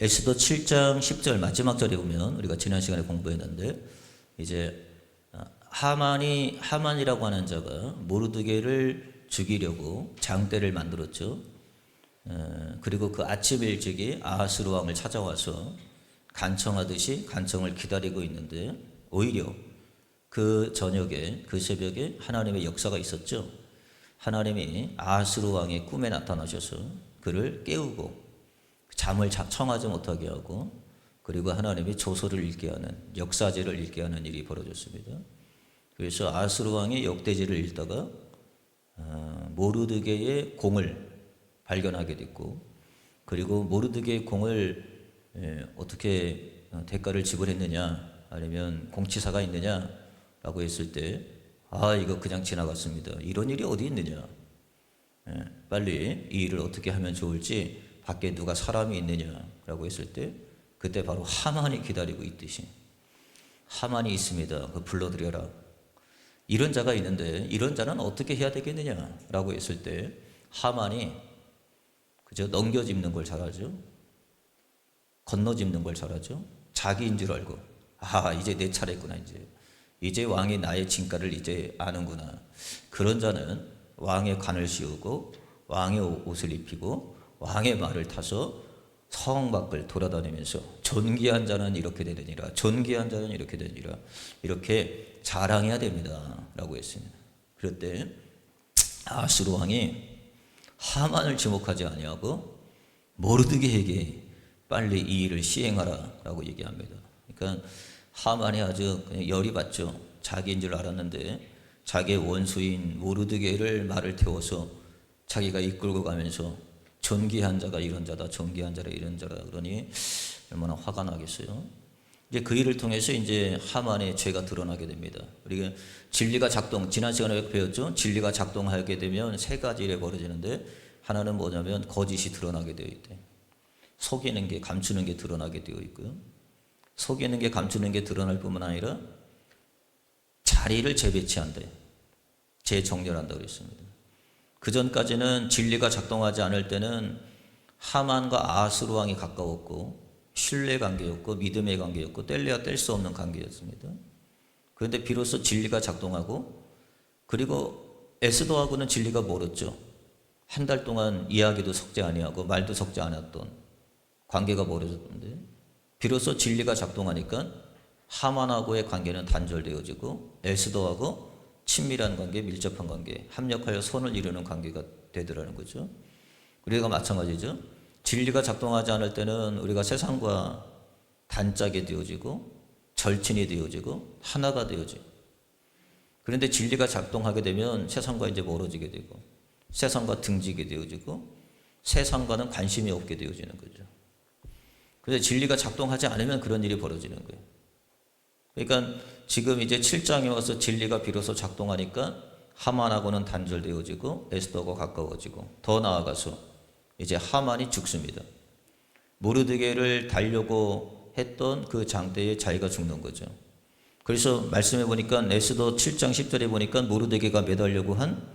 에스더 7장 10절 마지막 절에 보면 우리가 지난 시간에 공부했는데 이제 하만이라고 하는 자가 모르드게를 죽이려고 장대를 만들었죠. 그리고 그 아침 일찍이 아하스루 왕을 찾아와서 간청하듯이 간청을 기다리고 있는데 오히려 그 저녁에 그 새벽에 하나님의 역사가 있었죠. 하나님이 아하스루 왕의 꿈에 나타나셔서 그를 깨우고 잠을 청하지 못하게 하고 그리고 하나님이 조서를 읽게 하는 역사제를 읽게 하는 일이 벌어졌습니다. 그래서 아하스루 왕이 역대제를 읽다가 모르드게의 공을 발견하게 됐고 그리고 모르드게의 공을 어떻게 대가를 지불했느냐 아니면 공치사가 있느냐라고 했을 때 이거 그냥 지나갔습니다. 이런 일이 어디 있느냐. 빨리 이 일을 어떻게 하면 좋을지 밖에 누가 사람이 있느냐라고 했을 때 그때 바로 하만이 기다리고 있듯이 하만이 있습니다. 그 불러들여라. 이런 자가 있는데 이런 자는 어떻게 해야 되겠느냐라고 했을 때 하만이 그저 넘겨짚는 걸 잘하죠. 건너짚는 걸 잘하죠. 자기인 줄 알고 이제 내 차례구나. 이제 왕이 나의 진가를 이제 아는구나. 그런 자는 왕의 관을 씌우고 왕의 옷을 입히고 왕의 말을 타서 성 밖을 돌아다니면서 존귀한 자는 이렇게 되느니라 존귀한 자는 이렇게 되느니라 이렇게 자랑해야 됩니다 라고 했습니다. 그럴 때 아하스루 왕이 하만을 지목하지 아니하고 모르드게에게 빨리 이 일을 시행하라 라고 얘기합니다. 그러니까 하만이 아주 그냥 열이 받죠. 자기인 줄 알았는데 자기의 원수인 모르드게를 말을 태워서 자기가 이끌고 가면서 존귀한 자가 이런 자다 존귀한 자가 이런 자다 그러니 얼마나 화가 나겠어요. 이제 그 일을 통해서 이제 하만의 죄가 드러나게 됩니다. 우리가 진리가 지난 시간에 배웠죠. 진리가 작동하게 되면 세 가지 일이 벌어지는데 하나는 뭐냐면 거짓이 드러나게 되어 있대. 속이는 게 감추는 게 드러나게 되어 있고요. 속이는 게 감추는 게 드러날 뿐만 아니라 자리를 재배치한대. 재정렬한다고 그랬습니다. 그 전까지는 진리가 작동하지 않을 때는 하만과 아하스루 왕이 가까웠고 신뢰 관계였고 믿음의 관계였고 뗄래야 뗄 수 없는 관계였습니다. 그런데 비로소 진리가 작동하고 그리고 에스더하고는 진리가 멀었죠. 한 달 동안 이야기도 섞지 아니하고 말도 섞지 않았던 관계가 멀어졌는데 비로소 진리가 작동하니까 하만하고의 관계는 단절되어지고 에스더하고 친밀한 관계, 밀접한 관계, 합력하여 선을 이루는 관계가 되더라는 거죠. 우리가 마찬가지죠. 진리가 작동하지 않을 때는 우리가 세상과 단짝이 되어지고 절친이 되어지고 하나가 되어지고 그런데 진리가 작동하게 되면 세상과 이제 멀어지게 되고 세상과 등지게 되어지고 세상과는 관심이 없게 되어지는 거죠. 그런데 진리가 작동하지 않으면 그런 일이 벌어지는 거예요. 그러니까 지금 이제 7장에 와서 진리가 비로소 작동하니까 하만하고는 단절되어지고 에스더하고 가까워지고 더 나아가서 이제 하만이 죽습니다. 모르드게를 달려고 했던 그 장대에 자기가 죽는 거죠. 그래서 말씀해 보니까 에스더 7장 10절에 보니까 모르드게가 매달려고 한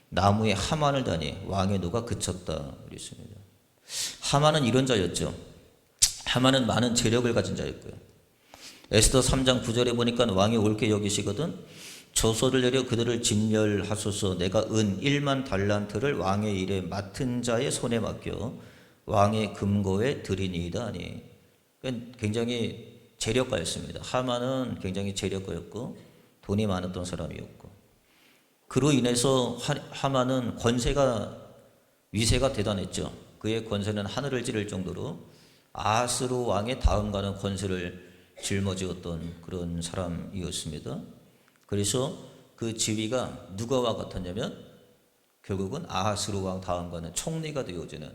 나무에 하만을 다니 왕의 노가 그쳤다 그랬습니다. 하만은 이런 자였죠. 하만은 많은 재력을 가진 자였고요. 에스더 3장 9절에 보니까 왕이 옳게 여기시거든 조서를 내려 그들을 진멸하소서 내가 은 1만 달란트를 왕의 일에 맡은 자의 손에 맡겨 왕의 금고에 드리니이다 하니 굉장히 재력가였습니다. 하만은 굉장히 재력가였고 돈이 많았던 사람이었고 그로 인해서 하만은 위세가 대단했죠. 그의 권세는 하늘을 찌를 정도로 아하스루 왕의 다음 가는 권세를 짊어지었던 그런 사람이었습니다. 그래서 그 지위가 누가와 같았냐면 결국은 아하스루 왕 다음 가는 총리가 되어지는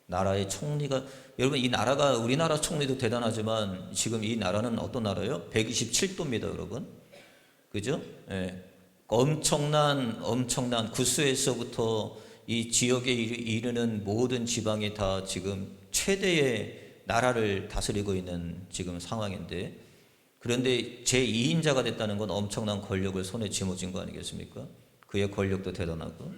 나라의 총리가 여러분 이 나라가 우리나라 총리도 대단하지만 지금 이 나라는 어떤 나라예요? 127도입니다 여러분. 그죠? 엄청난 구스에서부터 이 지역에 이르는 모든 지방이 다 지금 최대의 나라를 다스리고 있는 지금 상황인데 그런데 제2인자가 됐다는 건 엄청난 권력을 손에 짊어진 거 아니겠습니까? 그의 권력도 대단하고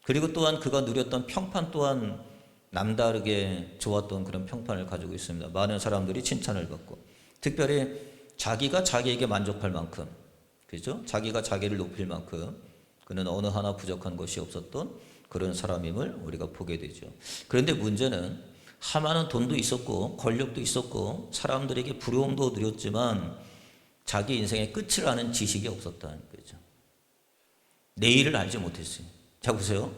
그리고 또한 그가 누렸던 평판 또한 남다르게 좋았던 그런 평판을 가지고 있습니다. 많은 사람들이 칭찬을 받고, 특별히 자기가 자기에게 만족할 만큼, 그죠? 자기가 자기를 높일 만큼 그는 어느 하나 부족한 것이 없었던 그런 사람임을 우리가 보게 되죠. 그런데 문제는 하만은 돈도 있었고 권력도 있었고 사람들에게 부러움도 누렸지만 자기 인생의 끝을 아는 지식이 없었다는 거죠. 내일을 알지 못했어요. 자 보세요.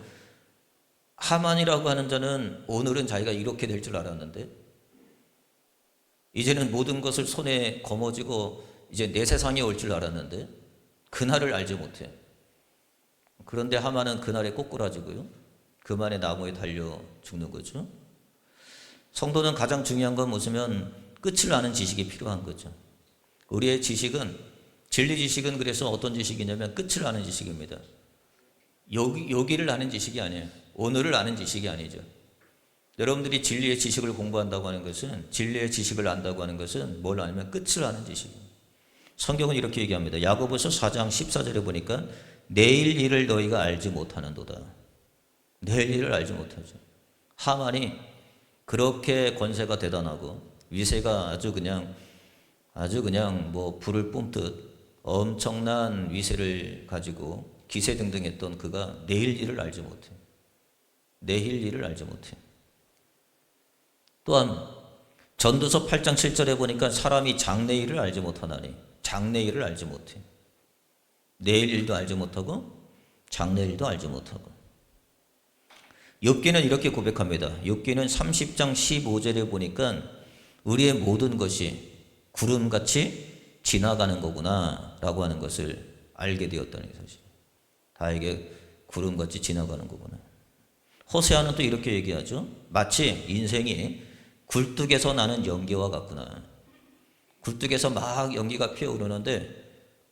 하만이라고 하는 자는 오늘은 자기가 이렇게 될 줄 알았는데 이제는 모든 것을 손에 거머쥐고 이제 내 세상에 올 줄 알았는데 그날을 알지 못해. 그런데 하만은 그날에 꼬꾸라지고요. 그만의 나무에 달려 죽는 거죠. 성도는 가장 중요한 건 무엇이면 끝을 아는 지식이 필요한 거죠. 우리의 지식은, 진리 지식은 그래서 어떤 지식이냐면 끝을 아는 지식입니다. 여기를 아는 지식이 아니에요. 오늘을 아는 지식이 아니죠. 여러분들이 진리의 지식을 공부한다고 하는 것은, 진리의 지식을 안다고 하는 것은 뭘 아냐면 끝을 아는 지식입니다. 성경은 이렇게 얘기합니다. 야고보서 4장 14절에 보니까 내일 일을 너희가 알지 못하는도다. 내일 일을 알지 못하죠. 하만이 그렇게 권세가 대단하고 위세가 아주 그냥 뭐 불을 뿜듯 엄청난 위세를 가지고 기세등등했던 그가 내일 일을 알지 못해. 내일 일을 알지 못해. 또한 전도서 8장 7절에 보니까 사람이 장래일을 알지 못하나니, 장래일을 알지 못해. 내일 일도 알지 못하고 장래일도 알지 못하고. 욥기는 이렇게 고백합니다. 욥기는 30장 15절에 보니까 우리의 모든 것이 구름같이 지나가는 거구나 라고 하는 것을 알게 되었다는 사실. 다 이게 구름같이 지나가는 거구나. 호세아는 또 이렇게 얘기하죠. 마치 인생이 굴뚝에서 나는 연기와 같구나. 굴뚝에서 막 연기가 피어오르는데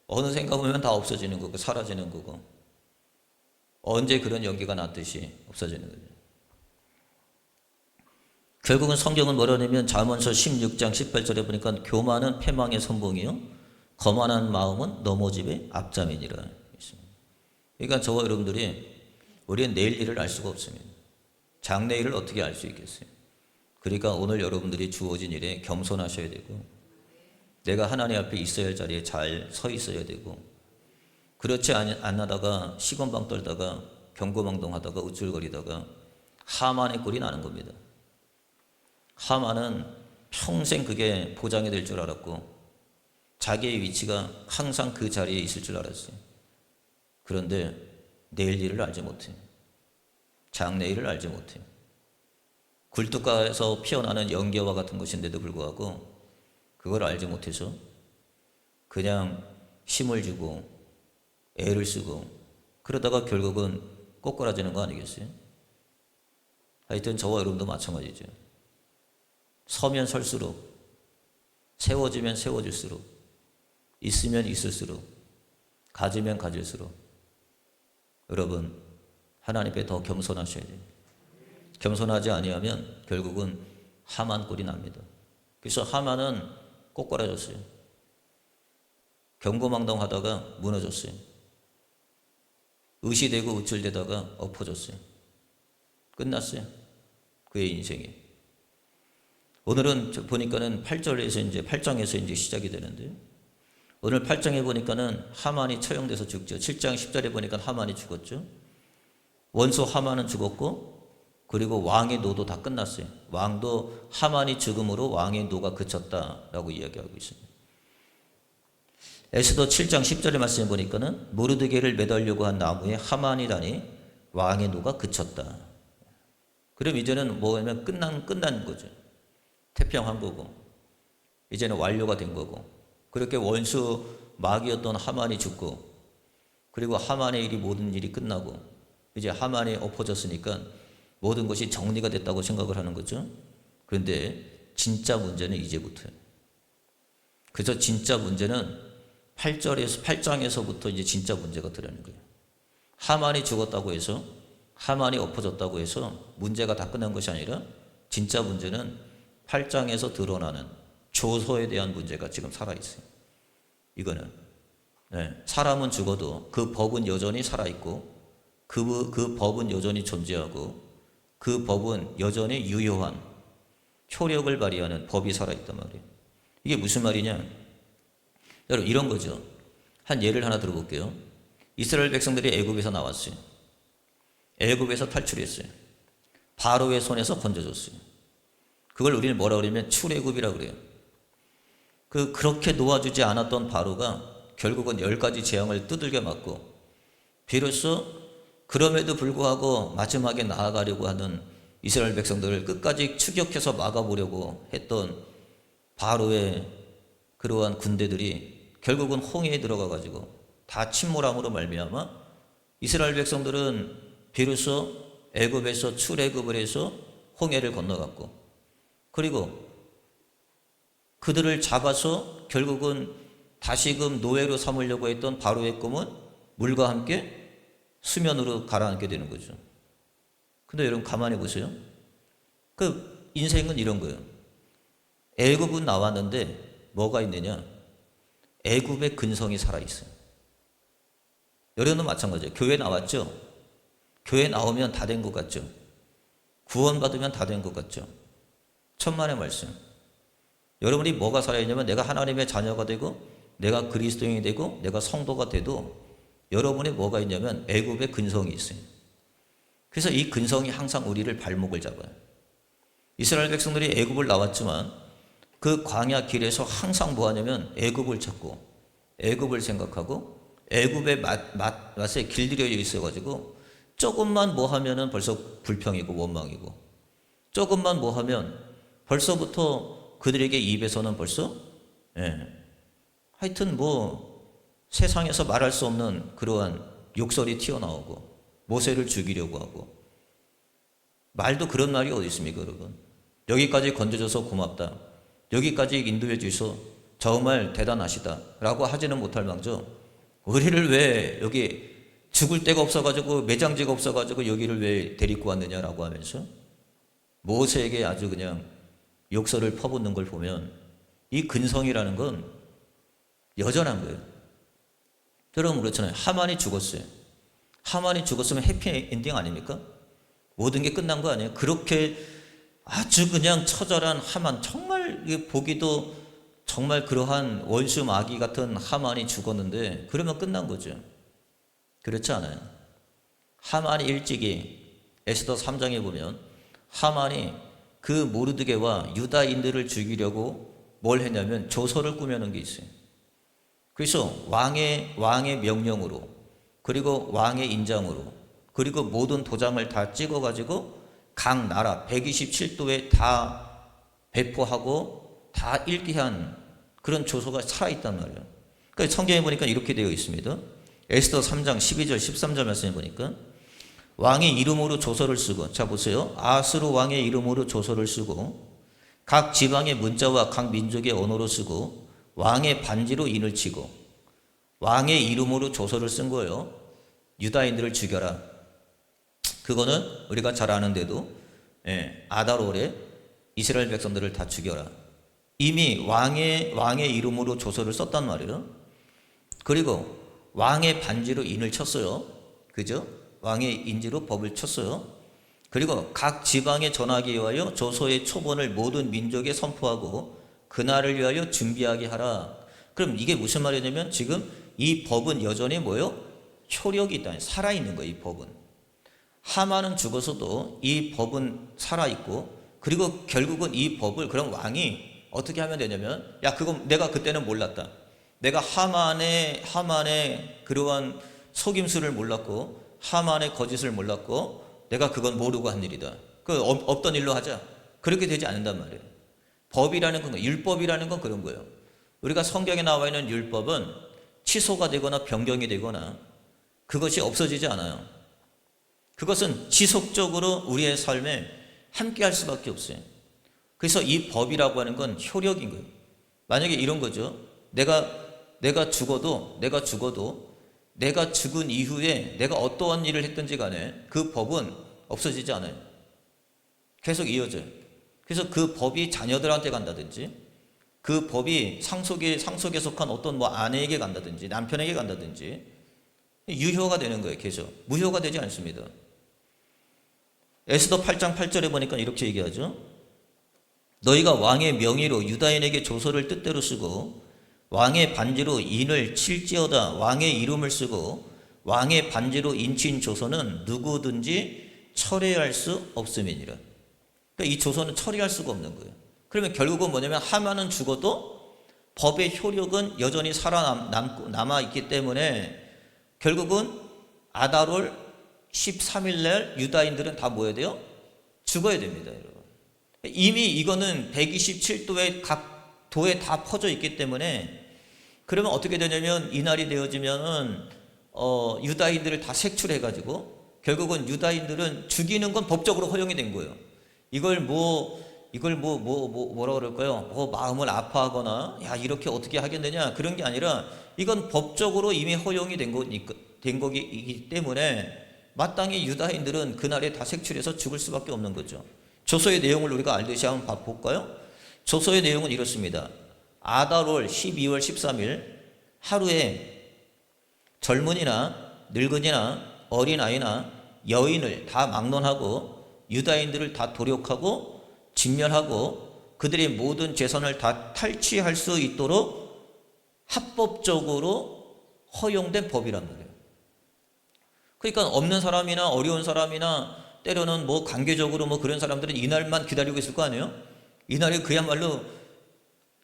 어느 생각 보면 다 없어지는 거고 사라지는 거고, 언제 그런 연기가 났듯이 없어지는 거죠. 결국은 성경은 뭐라냐면 잠언서 16장 18절에 보니까 교만은 패망의 선봉이요 거만한 마음은 넘어짐의 앞잠이니라. 그러니까 저와 여러분들이 우리는 내일 일을 알 수가 없습니다. 장래일을 어떻게 알 수 있겠어요? 그러니까 오늘 여러분들이 주어진 일에 겸손하셔야 되고, 내가 하나님 앞에 있어야 할 자리에 잘 서 있어야 되고, 그렇지 않다가 시건방 떨다가 경고망동하다가 우쭐거리다가 하만의 꼴이 나는 겁니다. 하만은 평생 그게 보장이 될 줄 알았고 자기의 위치가 항상 그 자리에 있을 줄 알았어요. 그런데 내일 일을 알지 못해요. 장래일을 알지 못해요. 굴뚝가에서 피어나는 연기와 같은 것인데도 불구하고 그걸 알지 못해서 그냥 힘을 주고 애를 쓰고 그러다가 결국은 꼬꾸라지는 거 아니겠어요? 하여튼 저와 여러분도 마찬가지죠. 서면 설수록, 세워지면 세워질수록, 있으면 있을수록, 가지면 가질수록 여러분 하나님 앞에 더 겸손하셔야 돼요. 겸손하지 아니하면 결국은 하만 꼴이 납니다. 그래서 하만은 꼬꾸라졌어요. 경고망동하다가 무너졌어요. 의시되고 우쭐대다가 엎어졌어요. 끝났어요. 그의 인생이. 오늘은 보니까는 8절에서 이제 8장에서 이제 시작이 되는데요. 오늘 8장에 보니까는 하만이 처형돼서 죽죠. 7장 10절에 보니까 하만이 죽었죠. 원수 하만은 죽었고, 그리고 왕의 노도 다 끝났어요. 왕도 하만이 죽음으로 왕의 노가 그쳤다라고 이야기하고 있습니다. 에스더 7장 10절의 말씀에 보니까는 모르드게를 매달려고 한 나무에 하만이라니 왕의 노가 그쳤다. 그럼 이제는 뭐냐면 끝난 거죠. 태평한 거고 이제는 완료가 된 거고, 그렇게 원수 마귀였던 하만이 죽고, 그리고 하만의 일이 모든 일이 끝나고 이제 하만이 엎어졌으니까 모든 것이 정리가 됐다고 생각을 하는 거죠. 그런데 진짜 문제는 이제부터예요. 그래서 진짜 문제는 8장에서부터 이제 진짜 문제가 드러나는 거예요. 하만이 죽었다고 해서, 하만이 엎어졌다고 해서 문제가 다 끝난 것이 아니라 진짜 문제는 8장에서 드러나는 조서에 대한 문제가 지금 살아있어요. 이거는 사람은 죽어도 그 법은 여전히 살아있고 그 법은 여전히 존재하고 그 법은 여전히 유효한 효력을 발휘하는 법이 살아있단 말이에요. 이게 무슨 말이냐? 여러분 이런 거죠. 한 예를 하나 들어볼게요. 이스라엘 백성들이 애굽에서 나왔어요. 애굽에서 탈출했어요. 바로의 손에서 건져줬어요. 그걸 우리는 뭐라 그러냐면 출애굽이라 그래요. 그렇게 놓아주지 않았던 바로가 결국은 10가지 재앙을 두들겨 맞고 비로소 그럼에도 불구하고 마지막에 나아가려고 하는 이스라엘 백성들을 끝까지 추격해서 막아보려고 했던 바로의 그러한 군대들이 결국은 홍해에 들어가 가지고 다 침몰함으로 말미암아 이스라엘 백성들은 비로소 애굽에서 출애굽을 해서 홍해를 건너갔고, 그리고 그들을 잡아서 결국은 다시금 노예로 삼으려고 했던 바로의 꿈은 물과 함께 수면으로 가라앉게 되는 거죠. 근데 여러분 가만히 보세요. 그 인생은 이런 거예요. 애굽은 나왔는데 뭐가 있느냐? 애굽의 근성이 살아있어요. 여러분도 마찬가지예요. 교회 나왔죠? 교회 나오면 다 된 것 같죠? 구원받으면 다 된 것 같죠? 천만의 말씀. 여러분이 뭐가 살아있냐면 내가 하나님의 자녀가 되고 내가 그리스도인이 되고 내가 성도가 돼도 여러분이 뭐가 있냐면 애굽의 근성이 있어요. 그래서 이 근성이 항상 우리를 발목을 잡아요. 이스라엘 백성들이 애굽을 나왔지만 그 광야 길에서 항상 뭐 하냐면 애굽을 찾고 애굽을 생각하고 애굽의 맛에 길들여 있어가지고 조금만 뭐 하면은 벌써 불평이고 원망이고 조금만 뭐 하면 벌써부터 그들에게 입에서는 벌써 하여튼 뭐 세상에서 말할 수 없는 그러한 욕설이 튀어나오고 모세를 죽이려고 하고 말도 그런 말이 어디 있습니까 여러분. 여기까지 건져줘서 고맙다. 여기까지 인도해 주셔서 정말 대단하시다 라고 하지는 못할 망정 우리를 왜 여기 죽을 데가 없어가지고 매장지가 없어가지고 여기를 왜 데리고 왔느냐라고 하면서 모세에게 아주 그냥 욕설을 퍼붓는 걸 보면 이 근성이라는 건 여전한 거예요. 여러분 그렇잖아요. 하만이 죽었어요. 하만이 죽었으면 해피엔딩 아닙니까? 모든 게 끝난 거 아니에요? 그렇게 아주 그냥 처절한 하만, 정말 보기도 정말 그러한 원수 마귀 같은 하만이 죽었는데 그러면 끝난 거죠. 그렇지 않아요. 하만이 일찍이 에스더 3장에 보면 하만이 그 모르드게와 유다인들을 죽이려고 뭘 했냐면 조서를 꾸며놓은 게 있어요. 그래서 왕의 명령으로 그리고 왕의 인장으로 그리고 모든 도장을 다 찍어가지고 각 나라 127도에 다 배포하고 다 읽기한 그런 조서가 살아있단 말이에요. 그러니까 성경에 보니까 이렇게 되어 있습니다. 에스더 3장 12절 13절 말씀에 보니까 왕의 이름으로 조서를 쓰고, 자 보세요. 아스루 왕의 이름으로 조서를 쓰고 각 지방의 문자와 각 민족의 언어로 쓰고 왕의 반지로 인을 치고 왕의 이름으로 조서를 쓴 거예요. 유다인들을 죽여라. 그거는 우리가 잘 아는데도 아달월에 이스라엘 백성들을 다 죽여라. 이미 왕의 이름으로 조서를 썼단 말이에요. 그리고 왕의 반지로 인을 쳤어요. 그죠? 왕의 인지로 법을 쳤어요. 그리고 각 지방에 전하기 위하여 조서의 초본을 모든 민족에 선포하고 그날을 위하여 준비하게 하라. 그럼 이게 무슨 말이냐면 지금 이 법은 여전히 뭐요? 효력이 있다. 살아있는 거예요. 이 법은. 하만은 죽어서도 이 법은 살아있고 그리고 결국은 이 법을 그럼 왕이 어떻게 하면 되냐면 야 그거 내가 그때는 몰랐다. 내가 하만의 그러한 속임수를 몰랐고 하만의 거짓을 몰랐고 내가 그건 모르고 한 일이다. 그 없던 일로 하자. 그렇게 되지 않는단 말이에요. 법이라는 건 율법이라는 건 그런 거예요. 우리가 성경에 나와 있는 율법은 취소가 되거나 변경이 되거나 그것이 없어지지 않아요. 그것은 지속적으로 우리의 삶에 함께 할 수밖에 없어요. 그래서 이 법이라고 하는 건 효력인 거예요. 만약에 이런 거죠. 내가 죽어도 내가 죽은 이후에 내가 어떠한 일을 했든지 간에 그 법은 없어지지 않아요. 계속 이어져요. 그래서 그 법이 자녀들한테 간다든지 그 법이 상속에 속한 어떤 뭐 아내에게 간다든지 남편에게 간다든지 유효가 되는 거예요. 계속 무효가 되지 않습니다. 에스더 8장 8절에 보니까 이렇게 얘기하죠. 너희가 왕의 명의로 유다인에게 조서를 뜻대로 쓰고 왕의 반지로 인을 칠지어다 왕의 이름을 쓰고 왕의 반지로 인친 조서는 누구든지 철회할 수 없음이니라. 그러니까 이 조서는 처리할 수가 없는 거예요. 그러면 결국은 뭐냐면 하만은 죽어도 법의 효력은 여전히 남아있기 때문에 결국은 아달월 13일 날 유다인들은 다 뭐 해야 돼요? 죽어야 됩니다, 여러분. 이미 이거는 127도의 각 도에 다 퍼져 있기 때문에 그러면 어떻게 되냐면 이날이 되어지면은 유다인들을 다 색출해가지고 결국은 유다인들은 죽이는 건 법적으로 허용이 된 거예요. 이걸 뭐라 그럴까요? 뭐 마음을 아파하거나 야 이렇게 어떻게 하겠느냐 그런 게 아니라 이건 법적으로 이미 허용이 된 거기 때문에 마땅히 유다인들은 그날에 다 색출해서 죽을 수밖에 없는 거죠. 조서의 내용을 우리가 알듯이 한번 볼까요? 조서의 내용은 이렇습니다. 아달월 12월 13일 하루에 젊은이나 늙은이나 어린아이나 여인을 다 막론하고 유다인들을 다 도륙하고 진멸하고 그들의 모든 재산을 다 탈취할 수 있도록 합법적으로 허용된 법이란 말이에요. 그러니까 없는 사람이나 어려운 사람이나 때로는 뭐 관계적으로 뭐 그런 사람들은 이날만 기다리고 있을 거 아니에요? 이날이 그야말로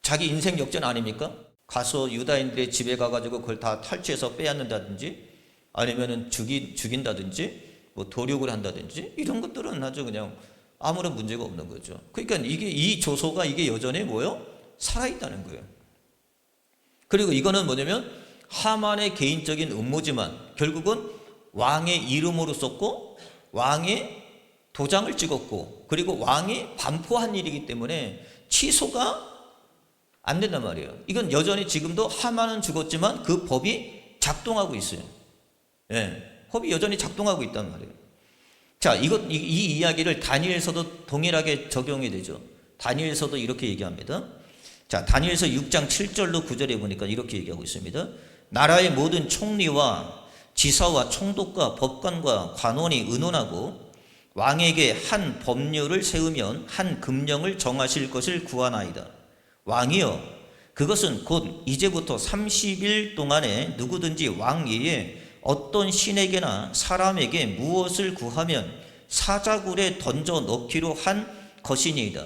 자기 인생 역전 아닙니까? 가서 유다인들의 집에 가가지고 그걸 다 탈취해서 빼앗는다든지 아니면은 죽인다든지 뭐 도륙을 한다든지 이런 것들은 아주 그냥 아무런 문제가 없는 거죠. 그러니까 이 조서가 이게 여전히 뭐요? 살아있다는 거예요. 그리고 이거는 뭐냐면 하만의 개인적인 음모지만 결국은 왕의 이름으로 썼고 왕의 도장을 찍었고 그리고 왕이 반포한 일이기 때문에 취소가 안 된단 말이에요. 이건 여전히 지금도 하만은 죽었지만 그 법이 작동하고 있어요. 예, 법이 여전히 작동하고 있단 말이에요. 자, 이 이야기를 다니엘서도 동일하게 적용이 되죠. 다니엘서도 이렇게 얘기합니다. 자, 다니엘서 6장 7절로 9절에 보니까 이렇게 얘기하고 있습니다. 나라의 모든 총리와 지사와 총독과 법관과 관원이 의논하고 왕에게 한 법률을 세우면 한 금령을 정하실 것을 구하나이다. 왕이여, 그것은 곧 이제부터 30일 동안에 누구든지 왕 외에 어떤 신에게나 사람에게 무엇을 구하면 사자굴에 던져 넣기로 한 것이니이다.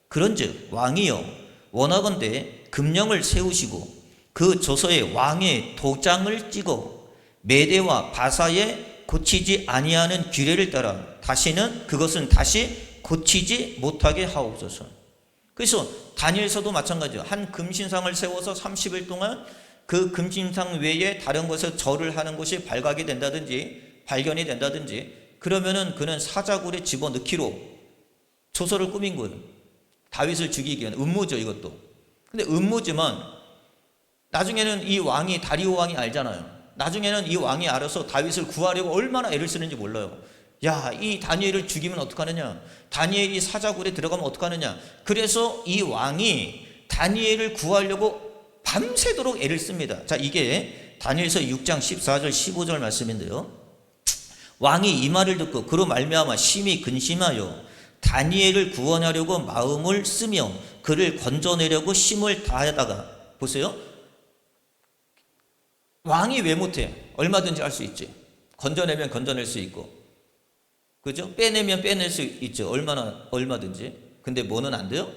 그런즉 왕이여, 원하건대 금령을 세우시고 그 조서에 왕의 도장을 찍어 메대와 바사에 고치지 아니하는 규례를 따라 그것은 다시 고치지 못하게 하옵소서. 그래서 다니엘서도 마찬가지예요. 한 금신상을 세워서 30일 동안 그 금신상 외에 다른 곳에 절을 하는 것이 발각이 된다든지 발견이 된다든지 그러면은 그는 사자굴에 집어넣기로 조서를 꾸민 거예요. 다윗을 죽이기 위한 음모죠, 이것도. 근데 음모지만 나중에는 이 왕이 다리오 왕이 알잖아요. 나중에는 이 왕이 알아서 다윗을 구하려고 얼마나 애를 쓰는지 몰라요. 야, 이 다니엘을 죽이면 어떡하느냐? 다니엘이 사자굴에 들어가면 어떡하느냐? 그래서 이 왕이 다니엘을 구하려고 밤새도록 애를 씁니다. 자, 이게 다니엘서 6장 14절 15절 말씀인데요. 왕이 이 말을 듣고 그로 말미암아 심히 근심하여 다니엘을 구원하려고 마음을 쓰며 그를 건져내려고 힘을 다하다가 보세요. 왕이 왜 못해? 얼마든지 할 수 있지. 건져내면 건져낼 수 있고, 그죠? 빼내면 빼낼 수 있죠. 얼마든지. 근데 뭐는 안 돼요?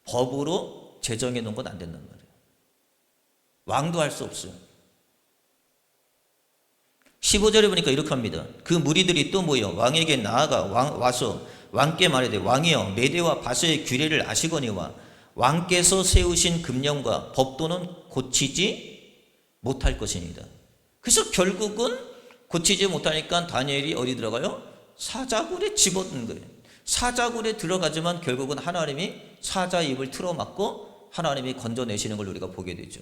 법으로 제정해 놓은 건 안 된단 말이에요. 왕도 할 수 없어요. 15절에 보니까 이렇게 합니다. 그 무리들이 또 모여 왕에게 나아가 와서 왕께 말하되 왕이여, 메대와 바서의 규례를 아시거니와 왕께서 세우신 금령과 법도는 고치지 못할 것입니다. 그래서 결국은 고치지 못하니까 다니엘이 어디 들어가요? 사자굴에 집어넣는 거예요. 사자굴에 들어가지만 결국은 하나님이 사자 입을 틀어막고 하나님이 건져내시는 걸 우리가 보게 되죠.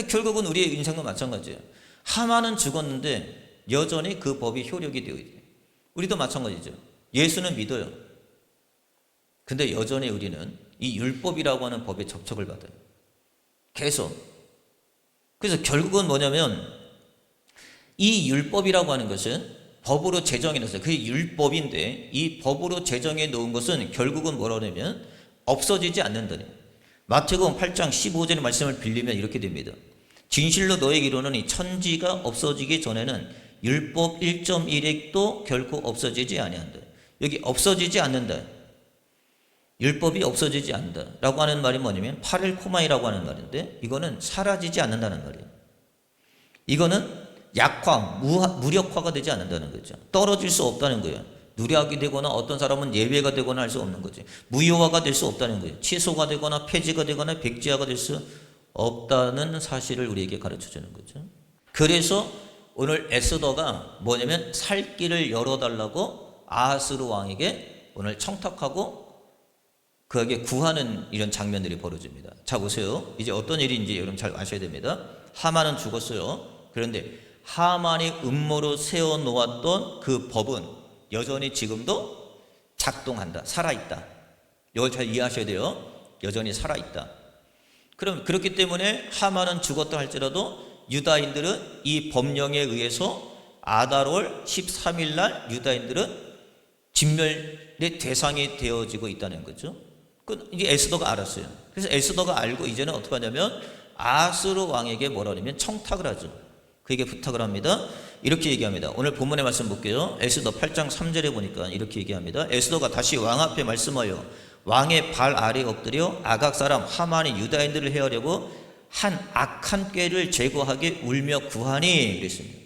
결국은 우리의 인생도 마찬가지예요. 하만은 죽었는데 여전히 그 법이 효력이 되어 있어요. 우리도 마찬가지죠. 예수는 믿어요. 근데 여전히 우리는 이 율법이라고 하는 법에 접촉을 받아요. 계속. 그래서 결국은 뭐냐면 이 율법이라고 하는 것은 법으로 제정해 놨어요. 그게 율법인데 이 법으로 제정해 놓은 것은 결국은 뭐라 그러면 없어지지 않는다니. 마태복음 8장 15절의 말씀을 빌리면 이렇게 됩니다. 진실로 너에게 이르노니 천지가 없어지기 전에는 율법 1.1획도 결코 없어지지 아니한다. 여기 없어지지 않는다. 율법이 없어지지 않는다 라고 하는 말이 뭐냐면 파렐코마이라고 하는 말인데 이거는 사라지지 않는다는 말이에요. 이거는 약화, 무력화가 되지 않는다는 거죠. 떨어질 수 없다는 거예요. 누락이 되거나 어떤 사람은 예외가 되거나 할 수 없는 거죠. 무효화가 될 수 없다는 거예요. 취소가 되거나 폐지가 되거나 백지화가 될 수 없다는 사실을 우리에게 가르쳐 주는 거죠. 그래서 오늘 에스더가 뭐냐면 살 길을 열어달라고 아하스루 왕에게 오늘 청탁하고 그에게 구하는 이런 장면들이 벌어집니다. 자 보세요. 이제 어떤 일인지 여러분 잘 아셔야 됩니다. 하만은 죽었어요. 그런데 하만이 음모로 세워놓았던 그 법은 여전히 지금도 작동한다. 살아있다. 이걸 잘 이해하셔야 돼요. 여전히 살아있다. 그럼 그렇기 때문에 하만은 죽었다 할지라도 유다인들은 이 법령에 의해서 아달월 13일 날 유다인들은 진멸의 대상이 되어지고 있다는 거죠. 이게 에스더가 알았어요. 그래서 에스더가 알고 이제는 어떻게 하냐면 아하스루 왕에게 뭐라 하냐면 청탁을 하죠. 그에게 부탁을 합니다. 이렇게 얘기합니다. 오늘 본문의 말씀 볼게요. 에스더 8장 3절에 보니까 이렇게 얘기합니다. 에스더가 다시 왕 앞에 말씀하여 왕의 발 아래 엎드려 아각 사람 하만이 유다인들을 해하려고 한 악한 꾀를 제거하게 울며 구하니 그랬습니다.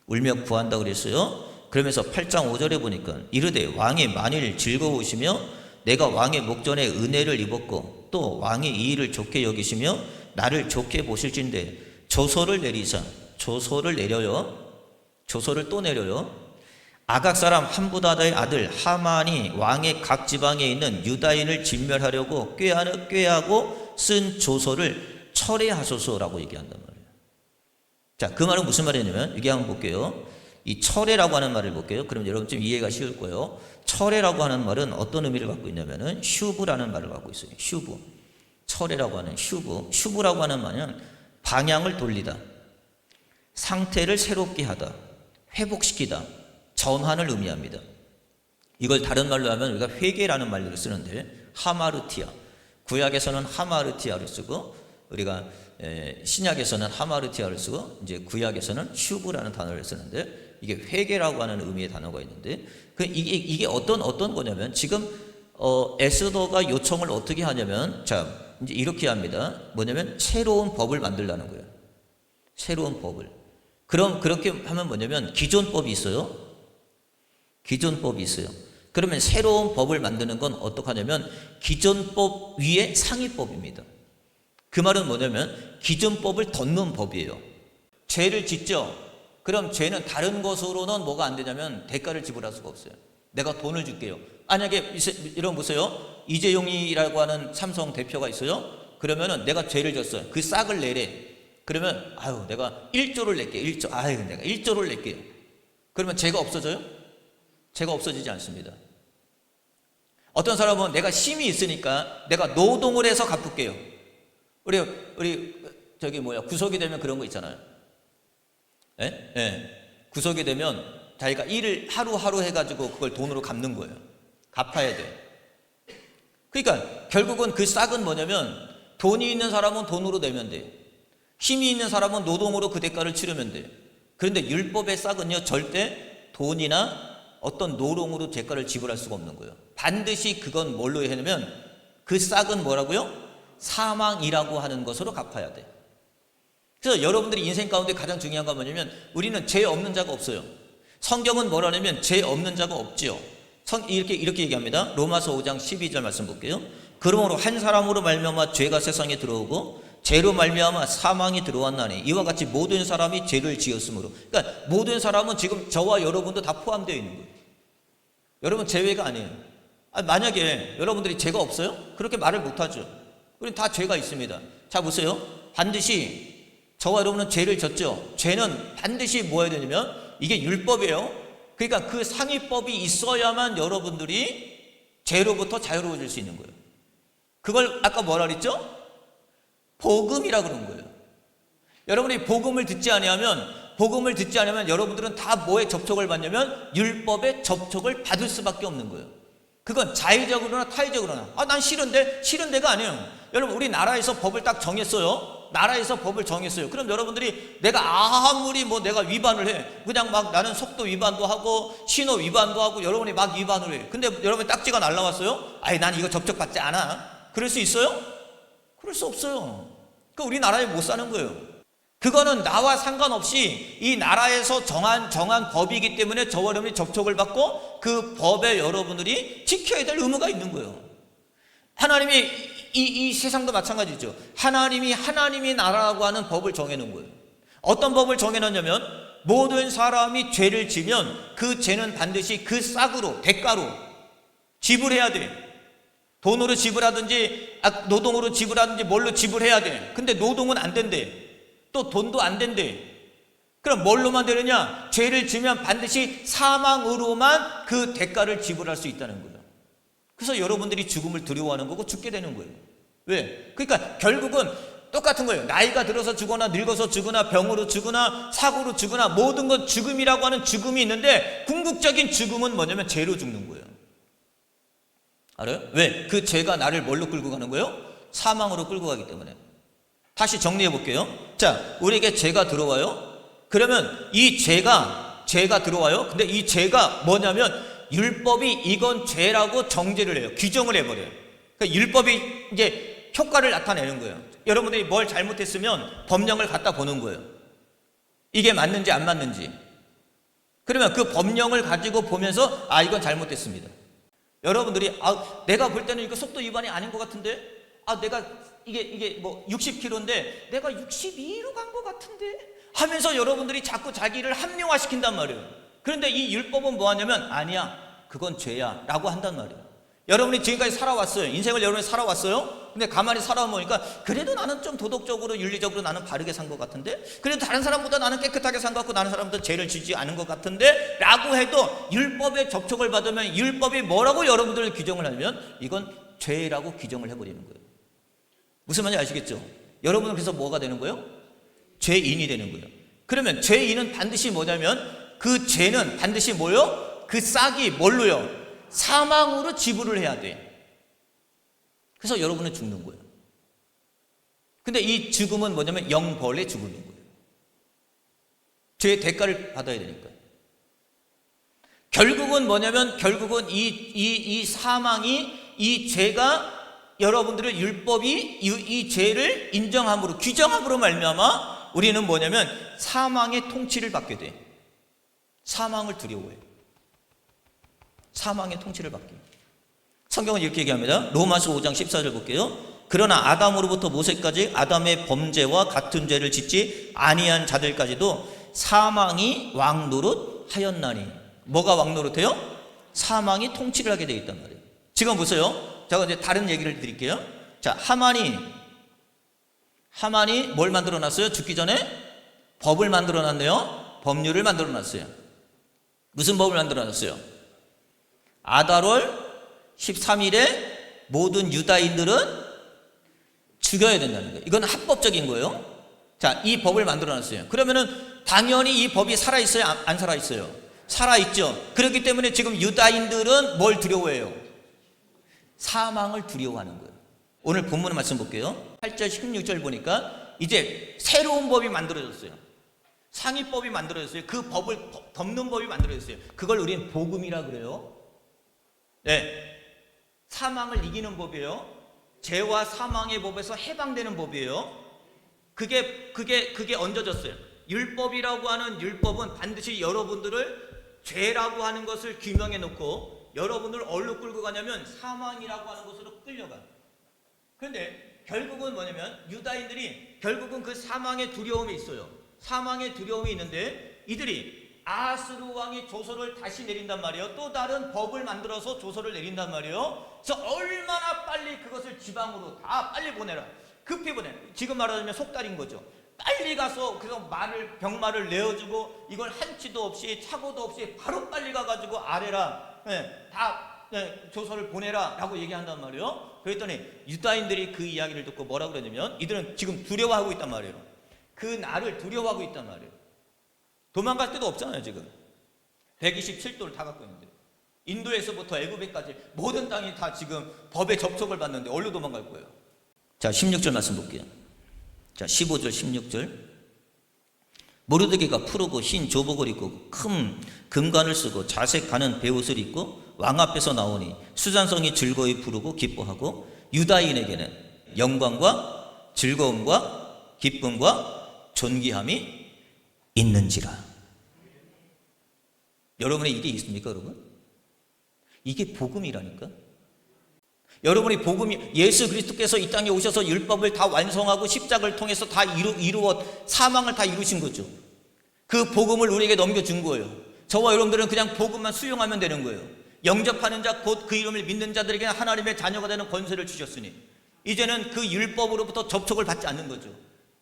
울며 구한다고 그랬어요. 그러면서 8장 5절에 보니까 이르되 왕이 만일 즐거우시며 내가 왕의 목전에 은혜를 입었고 또 왕이 이 일을 좋게 여기시며 나를 좋게 보실진대 조서를 내리사 조서를 내려요. 조서를 또 내려요. 아각 사람 함부다다의 아들 하만이 왕의 각 지방에 있는 유다인을 진멸하려고 꾀하고 쓴 조서를 철회하소서라고 얘기한단 말이에요. 자, 그 말은 무슨 말이냐면 여기 한번 볼게요. 이 철회라고 하는 말을 볼게요. 그럼 여러분 좀 이해가 쉬울 거예요. 철회라고 하는 말은 어떤 의미를 갖고 있냐면은 슈브라는 말을 갖고 있어요. 슈브. 철회라고 하는 슈브. 슈브라고 하는 말은 방향을 돌리다. 상태를 새롭게 하다, 회복시키다, 전환을 의미합니다. 이걸 다른 말로 하면 우리가 회개라는 말을 쓰는데 하마르티아, 구약에서는 하마르티아를 쓰고 우리가 신약에서는 하마르티아를 쓰고 이제 구약에서는 슈브라는 단어를 쓰는데 이게 회개라고 하는 의미의 단어가 있는데 이게 어떤 거냐면 지금 에스더가 요청을 어떻게 하냐면 자 이제 이렇게 합니다. 뭐냐면 새로운 법을 만들라는 거예요. 새로운 법을. 그럼 그렇게 하면 뭐냐면 기존법이 있어요. 기존법이 있어요. 그러면 새로운 법을 만드는 건 어떻게 하냐면 기존법 위에 상위법입니다. 그 말은 뭐냐면 기존법을 덮는 법이에요. 죄를 짓죠. 그럼 죄는 다른 것으로는 뭐가 안 되냐면 대가를 지불할 수가 없어요. 내가 돈을 줄게요. 만약에 이런 보세요. 이재용이라고 하는 삼성 대표가 있어요. 그러면은 내가 죄를 졌어요. 그 싹을 내래. 그러면 아유 내가 1조를 낼게요. 1조. 아유 내가 1조를 낼게요. 그러면 죄가 없어져요? 죄가 없어지지 않습니다. 어떤 사람은 내가 힘이 있으니까 내가 노동을 해서 갚을게요. 우리 저기 구속이 되면 그런 거 있잖아요. 예? 예. 구속이 되면 자기가 일을 하루하루 해가지고 그걸 돈으로 갚는 거예요. 갚아야 돼. 그러니까 결국은 그 싹은 뭐냐면 돈이 있는 사람은 돈으로 내면 돼. 힘이 있는 사람은 노동으로 그 대가를 치르면 돼. 그런데 율법의 싹은요 절대 돈이나 어떤 노동으로 대가를 지불할 수가 없는 거예요. 반드시 그건 뭘로 해야 하냐면 그 싹은 뭐라고요? 사망이라고 하는 것으로 갚아야 돼. 그래서 여러분들이 인생 가운데 가장 중요한 건 뭐냐면 우리는 죄 없는 자가 없어요. 성경은 뭐라냐면 죄 없는 자가 없지요. 이렇게 얘기합니다. 로마서 5장 12절 말씀 볼게요. 그러므로 한 사람으로 말미암아 죄가 세상에 들어오고 죄로 말미암아 사망이 들어왔나니 이와 같이 모든 사람이 죄를 지었으므로. 그러니까 모든 사람은 지금 저와 여러분도 다 포함되어 있는 거예요. 여러분 제외가 아니에요. 만약에 여러분들이 죄가 없어요? 그렇게 말을 못하죠. 우리는 다 죄가 있습니다. 자 보세요. 반드시 저와 여러분은 죄를 졌죠. 죄는 반드시 뭐 해야 되냐면 이게 율법이에요. 그러니까 그 상위법이 있어야만 여러분들이 죄로부터 자유로워질 수 있는 거예요. 그걸 아까 뭐라 그랬죠? 복음이라 그런 거예요. 여러분이 복음을 듣지 아니하면 복음을 듣지 않으면 여러분들은 다 뭐에 접촉을 받냐면 율법에 접촉을 받을 수밖에 없는 거예요. 그건 자의적으로나 타의적으로나. 난 싫은데? 싫은데가 아니에요. 여러분, 우리 나라에서 법을 딱 정했어요. 나라에서 법을 정했어요. 그럼 여러분들이 내가 아무리 내가 위반을 해. 그냥 막 나는 속도 위반도 하고 신호 위반도 하고 여러분이 막 위반을 해. 근데 여러분이 딱지가 날라왔어요? 난 이거 접촉받지 않아. 그럴 수 있어요? 그럴 수 없어요. 그러니까 우리나라에 못 사는 거예요. 그거는 나와 상관없이 이 나라에서 정한 법이기 때문에 저와 여러분이 접촉을 받고 그 법에 여러분들이 지켜야 될 의무가 있는 거예요. 하나님이 이 세상도 마찬가지죠. 하나님이 나라라고 하는 법을 정해놓은 거예요. 어떤 법을 정해놨냐면 모든 사람이 죄를 지면 그 죄는 반드시 그 싹으로 대가로 지불해야 돼. 돈으로 지불하든지 노동으로 지불하든지 뭘로 지불해야 돼. 근데 노동은 안 된대. 또 돈도 안 된대. 그럼 뭘로만 되느냐? 죄를 지면 반드시 사망으로만 그 대가를 지불할 수 있다는 거예요. 그래서 여러분들이 죽음을 두려워하는 거고 죽게 되는 거예요. 왜? 그러니까 결국은 똑같은 거예요. 나이가 들어서 죽거나 늙어서 죽거나 병으로 죽거나 사고로 죽거나 모든 건 죽음이라고 하는 죽음이 있는데 궁극적인 죽음은 뭐냐면 죄로 죽는 거예요. 알아요? 왜? 그 죄가 나를 뭘로 끌고 가는 거예요? 사망으로 끌고 가기 때문에. 다시 정리해 볼게요. 자, 우리에게 죄가 들어와요. 그러면 이 죄가 들어와요. 근데 이 죄가 뭐냐면 율법이 이건 죄라고 정죄를 해요. 규정을 해버려요. 그러니까 율법이 이제 효과를 나타내는 거예요. 여러분들이 뭘 잘못했으면 법령을 갖다 보는 거예요. 이게 맞는지 안 맞는지. 그러면 그 법령을 가지고 보면서 이건 잘못됐습니다. 여러분들이 내가 볼 때는 이거 속도 위반이 아닌 것 같은데 내가 이게 60km인데 내가 62로 간 것 같은데 하면서 여러분들이 자꾸 자기를 합리화시킨단 말이에요. 그런데 이 율법은 뭐 하냐면 아니야, 그건 죄야 라고 한단 말이에요. 여러분이 지금까지 살아왔어요. 인생을 여러분이 살아왔어요. 근데 가만히 살아보니까 그래도 나는 좀 도덕적으로 윤리적으로 나는 바르게 산 것 같은데, 그래도 다른 사람보다 나는 깨끗하게 산 것 같고 다른 사람보다 죄를 지지 않은 것 같은데 라고 해도 율법에 접촉을 받으면 율법이 뭐라고 여러분들을 규정을 하면 이건 죄라고 규정을 해버리는 거예요. 무슨 말인지 아시겠죠? 여러분은 그래서 뭐가 되는 거예요? 죄인이 되는 거예요. 그러면 죄인은 반드시 뭐냐면 그 죄는 반드시 뭐요? 그 싹이 뭘로요? 사망으로 지불을 해야 돼. 그래서 여러분은 죽는 거예요. 근데 이 죽음은 뭐냐면 영벌의 죽음인 거예요. 죄의 대가를 받아야 되니까. 결국은 뭐냐면 결국은 이 사망이 이 죄가 여러분들의 율법이 이 죄를 인정함으로 규정함으로 말미암아 우리는 뭐냐면 사망의 통치를 받게 돼. 사망을 두려워해요. 사망의 통치를 받게. 성경은 이렇게 얘기합니다. 로마서 5장 14절 볼게요. 그러나 아담으로부터 모세까지 아담의 범죄와 같은 죄를 짓지 아니한 자들까지도 사망이 왕노릇 하였나니. 뭐가 왕노릇해요? 사망이 통치를 하게 되어 있단 말이에요. 지금 보세요. 제가 이제 다른 얘기를 드릴게요. 자, 하만이 뭘 만들어 놨어요? 죽기 전에 법을 만들어 놨네요. 법률을 만들어 놨어요. 무슨 법을 만들어 놨어요? 아달월 13일에 모든 유다인들은 죽여야 된다는 거예요. 이건 합법적인 거예요. 자, 이 법을 만들어 놨어요. 그러면은 당연히 이 법이 살아있어요? 안 살아있어요? 살아있죠. 그렇기 때문에 지금 유다인들은 뭘 두려워해요? 사망을 두려워하는 거예요. 오늘 본문의 말씀 볼게요. 8절 16절 보니까 이제 새로운 법이 만들어졌어요. 상위법이 만들어졌어요. 그 법을 덮는 법이 만들어졌어요. 그걸 우리는 복음이라 그래요. 네, 사망을 이기는 법이에요. 죄와 사망의 법에서 해방되는 법이에요. 그게 얹어졌어요. 율법이라고 하는 율법은 반드시 여러분들을 죄라고 하는 것을 규명해 놓고 여러분을 어디로 끌고 가냐면 사망이라고 하는 곳으로 끌려가. 그런데 결국은 뭐냐면 유다인들이 결국은 그 사망의 두려움이 있어요. 사망의 두려움이 있는데 이들이 아하스루 왕이 조서를 다시 내린단 말이에요. 또 다른 법을 만들어서 조서를 내린단 말이에요. 그래서 얼마나 빨리 그것을 지방으로 다 빨리 보내라. 급히 보내. 지금 말하자면 속달인 거죠. 빨리 가서 그래서 병마를 내어주고 이걸 한치도 없이 착오도 없이 바로 빨리 가가지고 아래라. 조서를 보내라 라고 얘기한단 말이에요. 그랬더니 유다인들이 그 이야기를 듣고 뭐라고 그러냐면 이들은 지금 두려워하고 있단 말이에요. 그 날을 두려워하고 있단 말이에요. 도망갈 데도 없잖아요. 지금 127도를 다 갖고 있는데, 인도에서부터 애굽에까지 모든 땅이 다 지금 법에 접촉을 받는데 어디로 도망갈 거예요? 자, 16절 말씀 볼게요. 자, 15절 16절. 모르드게가 푸르고 흰 조복을 입고 큰 금관을 쓰고 자색 가는 베옷을 입고 왕 앞에서 나오니 수잔성이 즐거이 부르고 기뻐하고 유다인에게는 영광과 즐거움과 기쁨과 존귀함이 있는지라. 여러분의 이게 있습니까, 여러분? 이게 복음이라니까. 여러분이 복음이, 예수 그리스도께서 이 땅에 오셔서 율법을 다 완성하고 십자가를 통해서 다 이루어 사망을 다 이루신 거죠. 그 복음을 우리에게 넘겨준 거예요. 저와 여러분들은 그냥 복음만 수용하면 되는 거예요. 영접하는 자, 곧 그 이름을 믿는 자들에게 하나님의 자녀가 되는 권세를 주셨으니 이제는 그 율법으로부터 접촉을 받지 않는 거죠.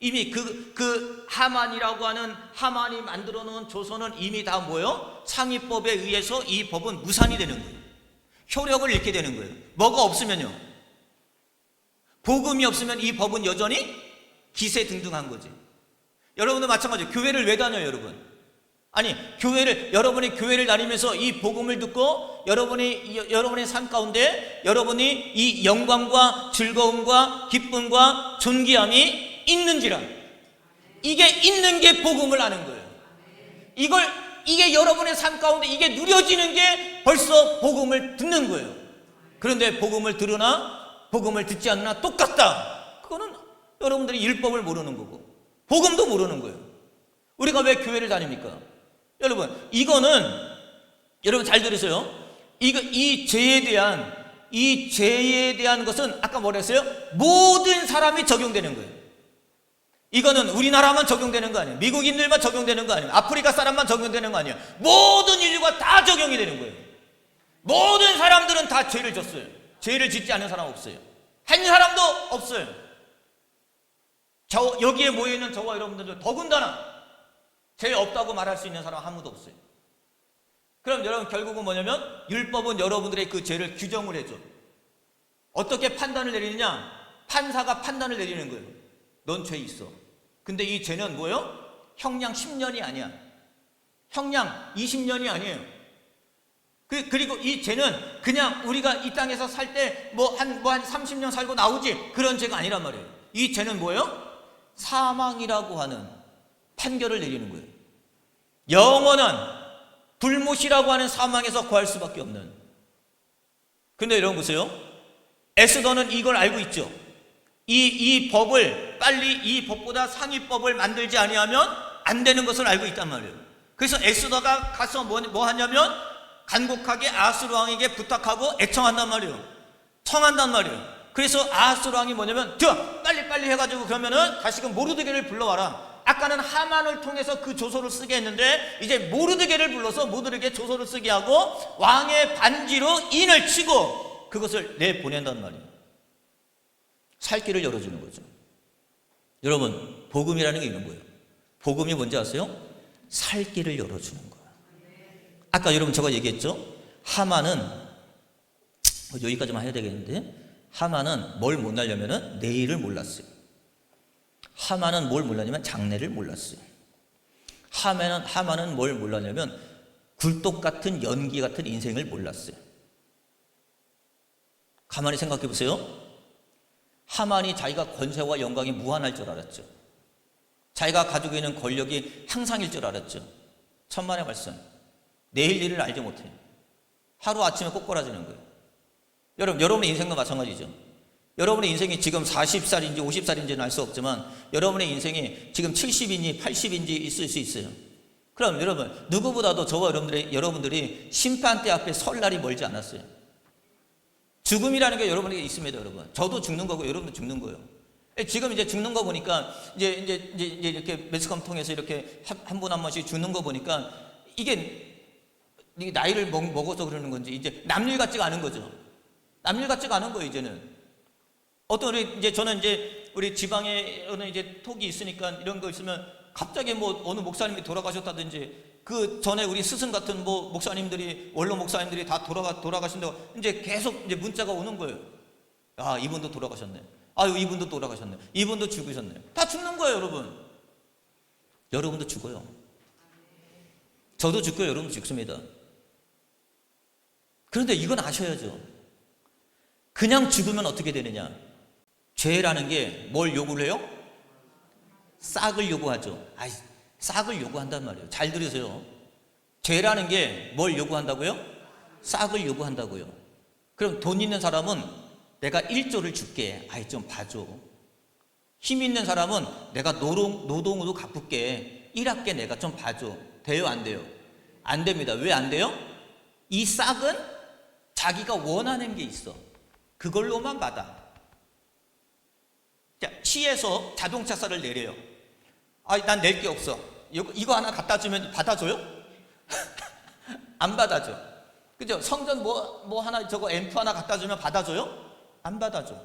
이미 그 하만이라고 하는, 하만이 만들어 놓은 조선은 이미 다 뭐예요? 상위법에 의해서 이 법은 무산이 되는 거예요. 효력을 잃게 되는 거예요. 뭐가 없으면요, 복음이 없으면 이 법은 여전히 기세등등한 거지. 여러분도 마찬가지예요. 교회를 왜 다녀요, 여러분? 아니, 여러분이 교회를 다니면서 이 복음을 듣고 여러분의 삶 가운데 여러분이 이 영광과 즐거움과 기쁨과 존귀함이 있는지라. 이게 있는 게 복음을 아는 거예요. 이게 여러분의 삶 가운데 이게 누려지는 게 벌써 복음을 듣는 거예요. 그런데 복음을 들으나 복음을 듣지 않으나 똑같다. 그거는 여러분들이 율법을 모르는 거고 복음도 모르는 거예요. 우리가 왜 교회를 다닙니까? 여러분, 이거는, 여러분 잘 들으세요. 이 죄에 대한 것은 아까 뭐라 했어요? 모든 사람이 적용되는 거예요. 이거는 우리나라만 적용되는 거 아니에요. 미국인들만 적용되는 거 아니에요. 아프리카 사람만 적용되는 거 아니에요. 모든 인류가 다 적용이 되는 거예요. 모든 사람들은 다 죄를 졌어요. 죄를 짓지 않은 사람 없어요. 한 사람도 없어요. 여기에 모여있는 저와 여러분들도 더군다나 죄 없다고 말할 수 있는 사람 아무도 없어요. 그럼 여러분, 결국은 뭐냐면 율법은 여러분들의 그 죄를 규정을 해줘. 어떻게 판단을 내리느냐? 판사가 판단을 내리는 거예요. 넌 죄 있어. 근데 이 죄는 뭐예요? 형량 10년이 아니야. 형량 20년이 아니에요. 그리고 이 죄는 그냥 우리가 이 땅에서 살 때 한 30년 살고 나오지, 그런 죄가 아니란 말이에요. 이 죄는 뭐예요? 사망이라고 하는 판결을 내리는 거예요. 영원한 불못이라고 하는 사망에서 구할 수밖에 없는. 근데 여러분 보세요. 에스더는 이걸 알고 있죠. 이 법을 빨리, 이 법보다 상위법을 만들지 아니하면 안 되는 것을 알고 있단 말이에요. 그래서 에스더가 가서 뭐 하냐면 간곡하게 아하스 왕에게 부탁하고 애청한단 말이에요. 청한단 말이에요. 그래서 아하스 왕이 뭐냐면, 빨리 해가지고 그러면은 다시금 모르드게를 불러와라. 아까는 하만을 통해서 그 조서를 쓰게 했는데 이제 모르드게를 불러서 모르드게 조서를 쓰게 하고 왕의 반지로 인을 치고 그것을 내보낸단 말이에요. 살 길을 열어주는 거죠. 여러분, 복음이라는 게 이런 거예요. 복음이 뭔지 아세요? 살 길을 열어주는 거예요. 아까 여러분 제가 얘기했죠? 하만은, 여기까지만 해야 되겠는데, 하만은 뭘 못하려면은 내일을 몰랐어요. 하만은 뭘 몰랐냐면 장래를 몰랐어요. 하만은 뭘 몰랐냐면 굴독 같은 연기 같은 인생을 몰랐어요. 가만히 생각해 보세요. 하만이 자기가 권세와 영광이 무한할 줄 알았죠. 자기가 가지고 있는 권력이 항상일 줄 알았죠. 천만의 말씀. 내일 일을 알지 못해요. 하루아침에 꼬꾸라지는 거예요. 여러분의 인생도 마찬가지죠. 여러분의 인생이 지금 40살인지 50살인지는 알 수 없지만 여러분의 인생이 지금 70인지 80인지 있을 수 있어요. 그럼 여러분, 누구보다도 저와 여러분들이 심판대 앞에 설 날이 멀지 않았어요. 죽음이라는 게 여러분에게 있습니다, 여러분. 저도 죽는 거고 여러분도 죽는 거예요. 지금 이제 죽는 거 보니까 이제 이렇게 매스컴 통해서 이렇게 한 분 한 번씩 죽는 거 보니까 이게 나이를 먹어서 그러는 건지 이제 남일 같지가 않은 거죠. 남일 같지가 않은 거예요, 이제는. 저는 우리 지방에는 이제 톡이 있으니까 이런 거 있으면 갑자기 어느 목사님이 돌아가셨다든지 그 전에 우리 스승 같은 목사님들이, 원로 목사님들이 다 돌아가신다고 이제 계속 이제 문자가 오는 거예요. 아, 이분도 돌아가셨네. 아유, 이분도 돌아가셨네. 이분도 죽으셨네. 다 죽는 거예요, 여러분. 여러분도 죽어요. 저도 죽고요, 여러분 죽습니다. 그런데 이건 아셔야죠. 그냥 죽으면 어떻게 되느냐? 죄라는 게 뭘 요구를 해요? 싹을 요구하죠. 싹을 요구한단 말이에요. 잘 들으세요. 죄라는 게 뭘 요구한다고요? 싹을 요구한다고요. 그럼 돈 있는 사람은 내가 1조를 줄게. 좀 봐줘. 힘 있는 사람은 내가 노동으로 갚을게. 1학게 내가 좀 봐줘. 돼요, 안 돼요? 안 됩니다. 왜 안 돼요? 이 싹은 자기가 원하는 게 있어. 그걸로만 받아. 자, 시에서 자동차세를 내려요. 난 낼 게 없어. 이거 하나 갖다 주면 받아줘요? 안 받아줘. 그죠? 성전 뭐 하나, 저거 앰프 하나 갖다 주면 받아줘요? 안 받아줘.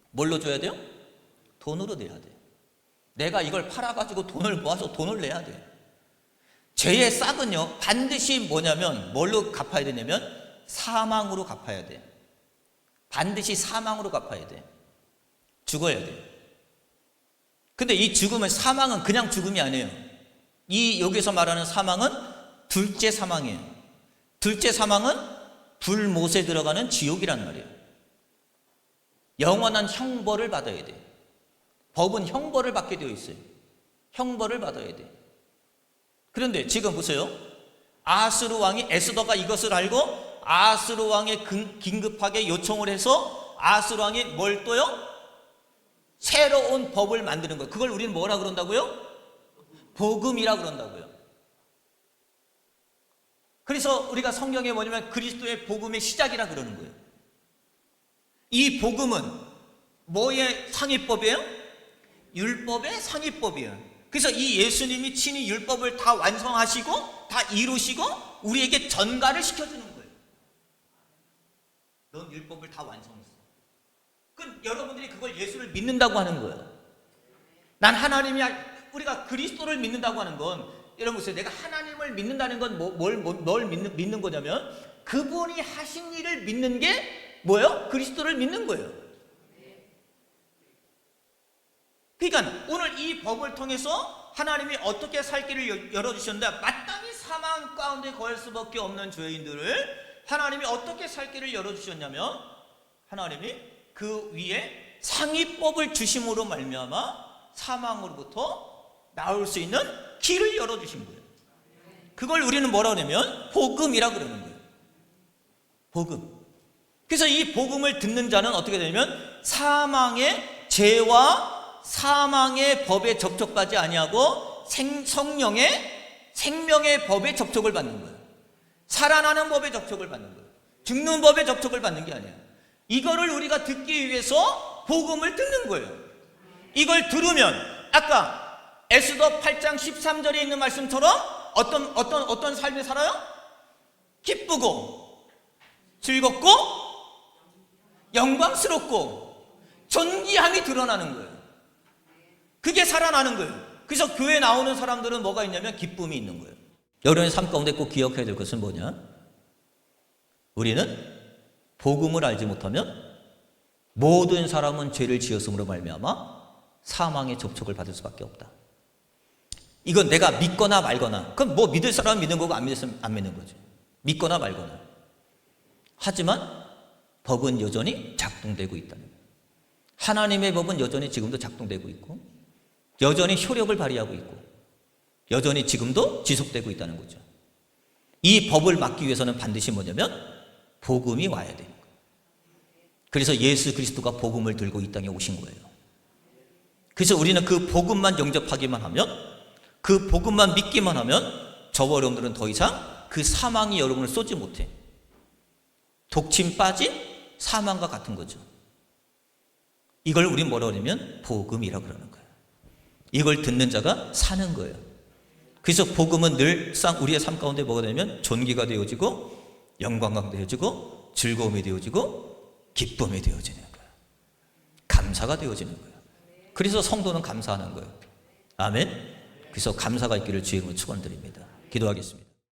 뭘로 줘야 돼요? 돈으로 내야 돼. 내가 이걸 팔아가지고 돈을 모아서 돈을 내야 돼. 죄의 싹은요, 반드시 뭐냐면, 뭘로 갚아야 되냐면, 사망으로 갚아야 돼. 반드시 사망으로 갚아야 돼. 죽어야 돼. 근데 이 죽음은, 사망은 그냥 죽음이 아니에요. 여기서 말하는 사망은 둘째 사망이에요. 둘째 사망은 불못에 들어가는 지옥이란 말이에요. 영원한 형벌을 받아야 돼. 법은 형벌을 받게 되어 있어요. 형벌을 받아야 돼. 그런데 지금 보세요. 아하스로 왕이, 에스더가 이것을 알고 아하스로 왕에 긴급하게 요청을 해서 아하스로 왕이 뭘 또요? 새로운 법을 만드는 거예요. 그걸 우리는 뭐라 그런다고요? 복음이라 그런다고요. 그래서 우리가 성경에 뭐냐면 그리스도의 복음의 시작이라 그러는 거예요. 이 복음은 뭐의 상위법이에요? 율법의 상위법이에요. 그래서 이 예수님이 친히 율법을 다 완성하시고 다 이루시고 우리에게 전가를 시켜주는 거예요. 넌 율법을 다 완성했어. 그럼 여러분들이 그걸 예수를 믿는다고 하는 거예요. 난 하나님이, 우리가 그리스도를 믿는다고 하는 건, 여러분 보세요. 내가 하나님을 믿는다는 건 뭘 믿는 거냐면 그분이 하신 일을 믿는 게 뭐예요? 그리스도를 믿는 거예요. 그러니까 오늘 이 법을 통해서 하나님이 어떻게 살 길을 열어주셨는데, 마땅히 사망 가운데 거할 수밖에 없는 죄인들을 하나님이 어떻게 살 길을 열어주셨냐면, 하나님이 그 위에 상위법을 주심으로 말미암아 사망으로부터 나올 수 있는 길을 열어주신 거예요. 그걸 우리는 뭐라 그러냐면 복음이라 그러는 거예요. 복음. 그래서 이 복음을 듣는 자는 어떻게 되냐면 사망의 죄와 사망의 법에 접촉하지 아니하고 성령의 생명의 법에 접촉을 받는 거예요. 살아나는 법에 접촉을 받는 거예요. 죽는 법에 접촉을 받는 게 아니에요. 이거를 우리가 듣기 위해서 복음을 듣는 거예요. 이걸 들으면 아까 에스더 8장 13절에 있는 말씀처럼 어떤 삶을 살아요? 기쁘고 즐겁고 영광스럽고 존귀함이 드러나는 거예요. 그게 살아나는 거예요. 그래서 교회에 나오는 사람들은 뭐가 있냐면 기쁨이 있는 거예요. 여러분의 삶 가운데 꼭 기억해야 될 것은 뭐냐? 우리는 복음을 알지 못하면 모든 사람은 죄를 지었음으로 말미암아 사망의 접촉을 받을 수밖에 없다. 이건 내가 믿거나 말거나, 그럼 뭐 믿을 사람은 믿는 거고 안 믿으면 안 믿는 거지. 믿거나 말거나. 하지만 법은 여전히 작동되고 있다는 거예요. 하나님의 법은 여전히 지금도 작동되고 있고 여전히 효력을 발휘하고 있고 여전히 지금도 지속되고 있다는 거죠. 이 법을 막기 위해서는 반드시 뭐냐면 복음이 와야 되는 거예요. 그래서 예수 그리스도가 복음을 들고 이 땅에 오신 거예요. 그래서 우리는 그 복음만 영접하기만 하면, 그 복음만 믿기만 하면 저와 여러분들은 더 이상 그 사망이 여러분을 쏘지 못해. 독침 빠진 사망과 같은 거죠. 이걸 우리 뭐라 그러냐면 복음이라고 그러는 거예요. 이걸 듣는 자가 사는 거예요. 그래서 복음은 늘상 우리의 삶 가운데 뭐가 되냐면 존귀가 되어지고 영광이 되어지고 즐거움이 되어지고 기쁨이 되어지는 거예요. 감사가 되어지는 거예요. 그래서 성도는 감사하는 거예요. 아멘. 그래서 감사가 있기를 주의 이름으로 축원드립니다. 기도하겠습니다.